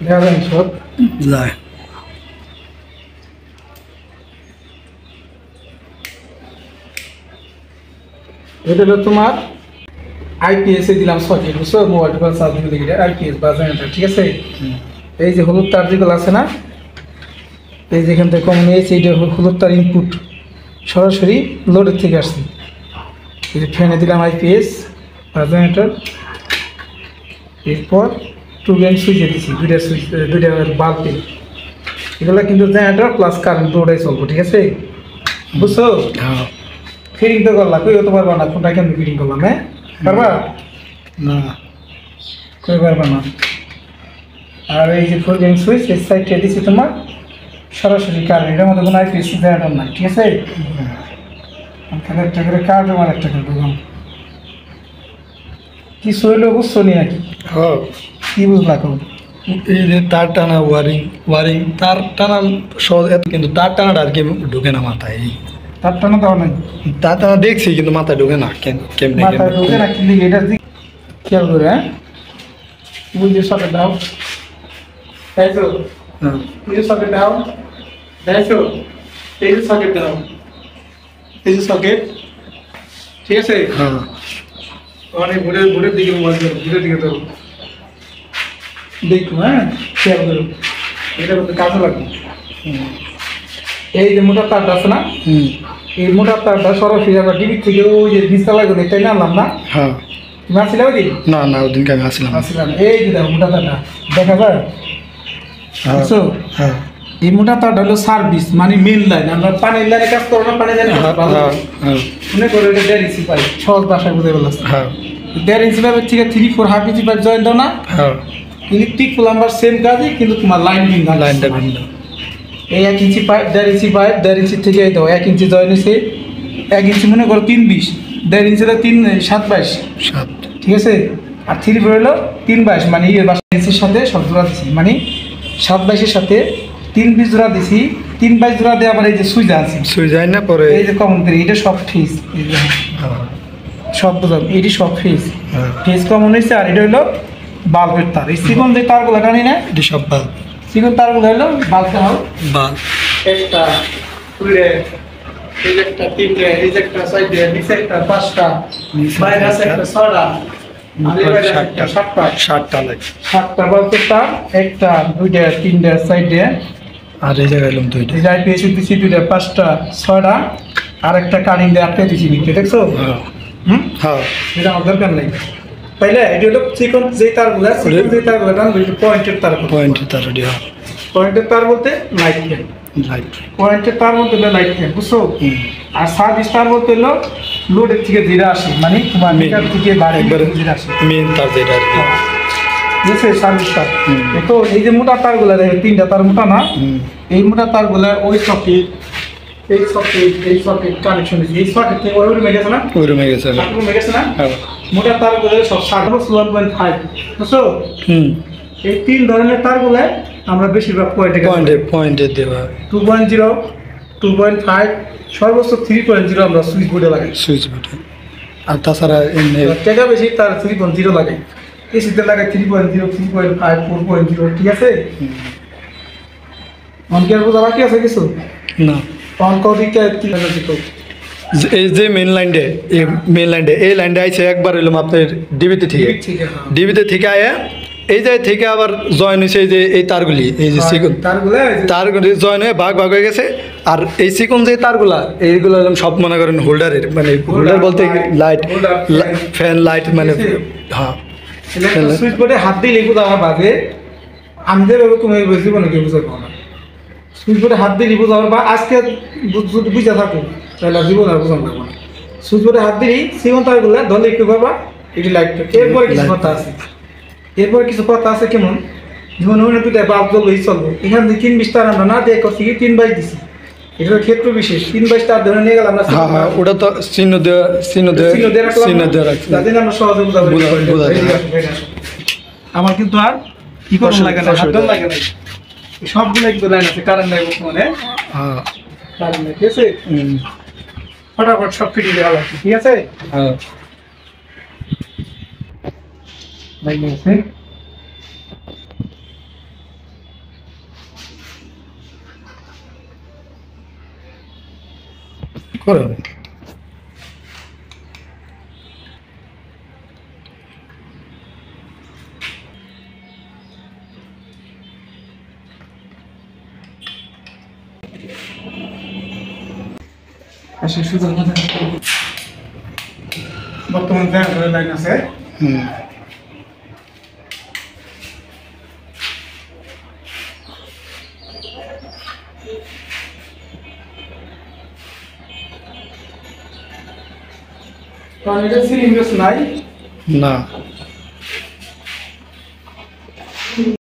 দেখা যায় সব যায়। এটা হলো তোমার আইপিএস এ দিলাম সকেট, বুঝছো? মোবাইল টোবাইল চার্জ দিতে গেলে আইপিএস বা জেনারেটর, ঠিক আছে? এই যে হলুদ তার যেগুলো আছে না, এই যেখান থেকে কমন এই সেইটা হলুদ তার ইনপুট সরাসরি লোডের থেকে আসছে। এই যে ফ্যানে দিলাম আইপিএস বা জেনারেটর, এরপর টু ব্যান্ড সুইচে দিচ্ছি, দুইটা বাল্বে। এগুলো কিন্তু জেনারেটর প্লাস কারেন্ট দুটোই চলবো, ঠিক আছে? বুঝছো? হ্যাঁ। ফিটিং তো করলা, কই হতে পারবা না, কোনটা কেন ফিটিং করলাম? হ্যাঁ পারবা না, কই পারবা না। আর এই যে ফুল ব্যান্ড সুইচ এই সাইডটা দিচ্ছি তোমার সরাসরি কারেন্ট, এটার মধ্যে কোনো আইপিএস জেনারেটর নাই, ঠিক আছে? তাহলে একটা করে কার্ড আমার একটা করে ঢুকাম। কি শৈল বুঝছো নি নাকি? হ্যাঁ। কি বুঝলা কম? এই যে তার টানা ওয়ারিং তার টানা সহজ, কিন্তু তার টানাটা আর কি ঢুকে না মাথায়। তার টানা দেওয়া নাই, তার টানা দেখছি কিন্তু মাথায় ঢুকে না। কেমনে মাথায় ঢুকে না, কিন্তু এটার দিক খেয়াল করে। হ্যাঁ বুঝে সকেট দাও, তাইছো? হ্যাঁ। বুঝে সকেট দাও, দেখো এই যে সকেট দাও, এই যে সকেট, ঠিক আছে? হ্যাঁ। অনেক ভোরের দিকে মোবাইল করো, ভোরের দিকে ধরো, দেখো। হ্যাঁ খেয়াল করো, এটা করতে কাজে লাগবে। এই যে মোটা তারটা আছে না, এই মোটা তারটা সরাসরি আমরা টিভি থেকে ওই যে নিচতলায় করে তাই না আনলাম না? হ্যাঁ। তুমি আসলে ওই দিন না না, ওদিনকে আমি আসলাম। আসলাম। এই যে দেখো মোটা তারটা দেখা যায়, বুঝছো? হ্যাঁ। এই মোটা তারটা হলো সার্ভিস, মানে মেন লাইন। আমরা পানির লাইনে কাজ করো না, পানির লাইনে কাজ ভালো মনে করো, এটা 1.5 ইঞ্চি পাইপ, সহজ ভাষায় বুঝে বললাম। হ্যাঁ। 1.5 ইঞ্চি পাইপের থেকে 3-4 হাফ ইঞ্চি পাইপ জয়েন দাও না, হ্যাঁ। ইলেকট্রিক প্লাম্বার সেম কাজই, কিন্তু তোমার লাইন ভিন্ন, লাইনটা ভিন্ন। এই 1 ইঞ্চি পাইপ 1.5 ইঞ্চি পাইপ 1.5 ইঞ্চি থেকে দাও 1 ইঞ্চি জয়েন হয়েছে, 1 ইঞ্চি মনে করো 3-20, 1.5 ইঞ্চিতে 3-7-22, 7। ঠিক আছে? আর 3 হলো 3-22, মানে এই 22 ইঞ্চির সাথে সব জোড়া দিচ্ছি, মানে 7-22-এর সাথে 3-20 জোড়া দিছি। 3-22 জোড়া দিয়ে আবার এই যে সুইচ আছে, সুই যায় না পরে। এই যে কমন করি, এটা সব ফিস, হ্যাঁ। সব বোঝাম, এটি সব ফিস, হ্যাঁ। ফিস কমন হয়েছে। আর এটা হলো বাল্বের তার, এই সিকন যে তারগুলো টানি না, এটি সব বাল। সিকন তারগুলো হলো বাল্বটা হল বাল। একটা, দুইটা, এই যে একটা, তিনটে, এই যে একটা, চারটে, নিচে একটা, 5টা, বাইরে আছে একটা, 6টা, আর এই বাইরে একটা, 7টা। 7টা লাগে। 7টা বাল্বের তার, একটা, দুইটা, তিনটা, চারটে, আর এই জায়গায় এলাম 2টা। এই যে আইপিএস দিচ্ছি 2টা, 5টা, 6টা, আর একটা কারিং দিয়ে আটকে দিচ্ছি নিচে, দেখছো? হ্যাঁ। হুম, হ্যাঁ। এটা আমার দরকার নেই। তাইলে এটি হলো চিকন যে তারগুলো, চিকন যে তারগুলো টানবো, এটা পয়েন্টের তার। পয়েন্টে তার রেডি। হ্যাঁ। পয়েন্টের তার বলতে লাইট ফ্যান, লাইট। পয়েন্টের তার বলতে হলো লাইট ফ্যান, বুঝছো? আর সার্ভিস তার বলতে হলো লোডের থেকে ধীরে আসে, মানে তোমার মিটার থেকে বাইরে একবারে ধীরে আসে, মেন তার যেটা আর কি। বুঝছে? সার্ভিস তার। তো এই যে মোটা তারগুলো দেখে 3টা তার মোটা না, এই মোটা তারগুলো ওই সকেট, এই সকেট, এই সকেট কানেকশন দিয়েছে, এই সকেট থেকে ওই রুমে গেছে না, ওই রুমে গেছে। রুমে গেছে না, হ্যাঁ। মোটা তারগুলো সব 1.5, বুঝছো? এই 3 ধরনের তারগুলো আমরা বেশিরভাগ পয়েন্টে দেওয়া 2.0, 2.5, সর্বোচ্চ 3.0 আমরা সুইচ বোর্ডে লাগাই। সুইচ বোর্ডে। আর তাছাড়া এমনি টাকা বেশি তার 3.0 লাগাই, এসিতে লাগাই 3.0, 3.5, 4.0, ঠিক আছে? অঙ্কের বোঝা বাকি আছে কিছু? না। অঙ্ক দিকে কি লাগাচ্ছি তো? এই যে মেন লাইনডে, এই লাইনডে আইছে একবার এলাম আপনার ডিবিতে থেকে। ডিবিতে থেকে আয়া এই যে থেকে আবার জয়েন হয়েছে, এই যে এই তারগুলি, এই যে সিকন তারগুলি জয়েন হয়ে ভাগ হয়ে গেছে। আর এই সিকন যে তারগুলা, এইগুলো সব মনে করেন হোল্ডারের, মানে হোল্ডার বলতে লাইট, ফ্যান লাইট, মানে হ্যাঁ। সুইচ বোর্ডে হাত দিয়ে লিখবো আমার বাজে, আমি যে তুমি জীবনে কেউ বুঝতে পারবো না। সুইচ বোর্ডে হাত দিয়ে লিখবো যাওয়ার বা আজকে যদি বুঝে থাকো তাহলে জীবন আর বুঝানো লাগবো না। সুইচ বোর্ডে হাত দিলেই সিকন তারগুলা ধরলে একটু বাবা এটি লাইট। এরপরে কিছু কথা আছে, কেমন যেমন ওখানে 2টা বাল্ব জ্বলবেই চলবো, এখান থেকে 3-20 তার আমরা না দিয়ে করছি 3-22 দিছি, এটা ক্ষেত্র বিশেষ। 3-22 তার ধরে নিয়ে গেলাম আমরা। হ্যাঁ, ওটা তো চিহ্ন দেওয়া রাখছি, যাতে আমরা সহজে বুঝাবো। আমার কিন্তু আর কি করতে লাগে না, হাতল লাগে না, সবগুলো কিন্তু লাইন আছে, কারেন্ট নাই বর্তমানে। হ্যাঁ, কারেন্ট নাই, ঠিক আছে? ফটাফট সব ফিটি দেওয়া লাগছে, ঠিক আছে? হ্যাঁ। লাইন আছে। করেন। আসলে সুযোগ মতো বর্তমান ব্যাংকের লাইন আছে। হুম। কারণ এটা সিলিং নাই না